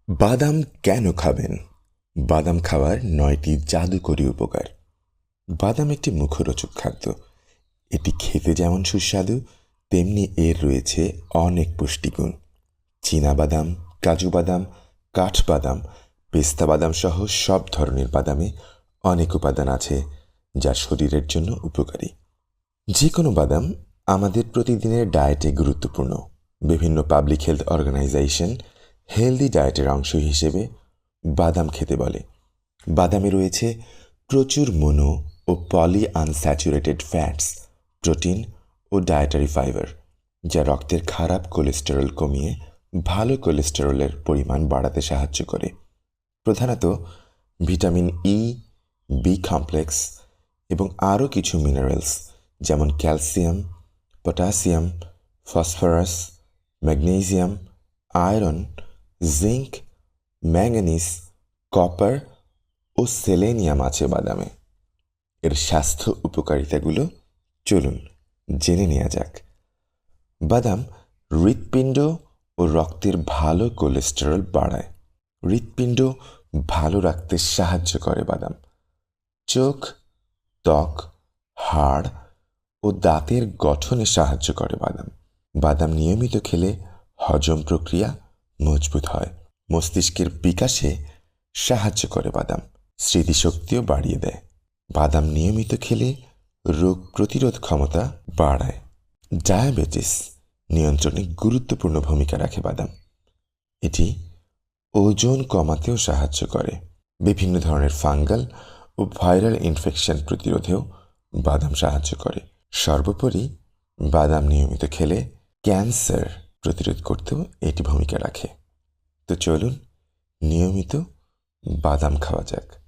বাদাম কেন খাবেন? বাদাম খাওয়ার ৯টি জাদুকরী উপকার। বাদাম একটি মুখরোচক খাদ্য। এটি খেতে যেমন সুস্বাদু, তেমনি এর রয়েছে অনেক পুষ্টিগুণ। চীনাবাদাম, কাজু বাদাম, কাঠবাদাম, পেস্তা বাদাম সহ সব ধরনের বাদামে অনেক উপাদান আছে যা শরীরের জন্য উপকারী। যে কোনো বাদাম আমাদের প্রতিদিনের ডায়েটে গুরুত্বপূর্ণ। বিভিন্ন পাবলিক হেলথ অর্গানাইজেশন হেলদি ডায়েটের অংশ হিসেবে বাদাম খেতে বলে। বাদামে রয়েছে প্রচুর মোনো ও পলি আনস্যাচুরেটেড ফ্যাটস, প্রোটিন ও ডায়েটারি ফাইবার, যা রক্তের খারাপ কোলেস্টেরল কমিয়ে ভালো কোলেস্টেরলের পরিমাণ বাড়াতে সাহায্য করে। প্রধানত ভিটামিন ই, বি কমপ্লেক্স এবং আরও কিছু মিনারেলস যেমন calcium, potassium, phosphorus, magnesium, iron, zinc, manganese, copper ও সেলেনিয়াম আছে বাদামে। এর স্বাস্থ্য উপকারিতাগুলো চলুন জেনে নেওয়া যাক। বাদাম হৃৎপিণ্ড ও রক্তের ভালো কোলেস্টেরল বাড়ায়। হৃৎপিণ্ড ভালো রাখতে সাহায্য করে বাদাম। চোখ, ত্বক, হাড় ও দাঁতের গঠনে সাহায্য করে বাদাম। বাদাম নিয়মিত খেলে হজম প্রক্রিয়া মজবুত হয়। মস্তিষ্কের বিকাশে সাহায্য করে বাদাম। স্মৃতিশক্তিও বাড়িয়ে দেয়। বাদাম নিয়মিত খেলে রোগ প্রতিরোধ ক্ষমতা বাড়ায়। ডায়াবেটিস নিয়ন্ত্রণে গুরুত্বপূর্ণ ভূমিকা রাখে বাদাম। এটি ওজন কমাতেও সাহায্য করে। বিভিন্ন ধরনের ফাঙ্গাল ও ভাইরাল ইনফেকশন প্রতিরোধেও বাদাম সাহায্য করে। সর্বোপরি বাদাম নিয়মিত খেলে ক্যান্সার প্রতিরোধ করতেও এটি ভূমিকা রাখে। তো চলুন নিয়মিত বাদাম খাওয়া যাক।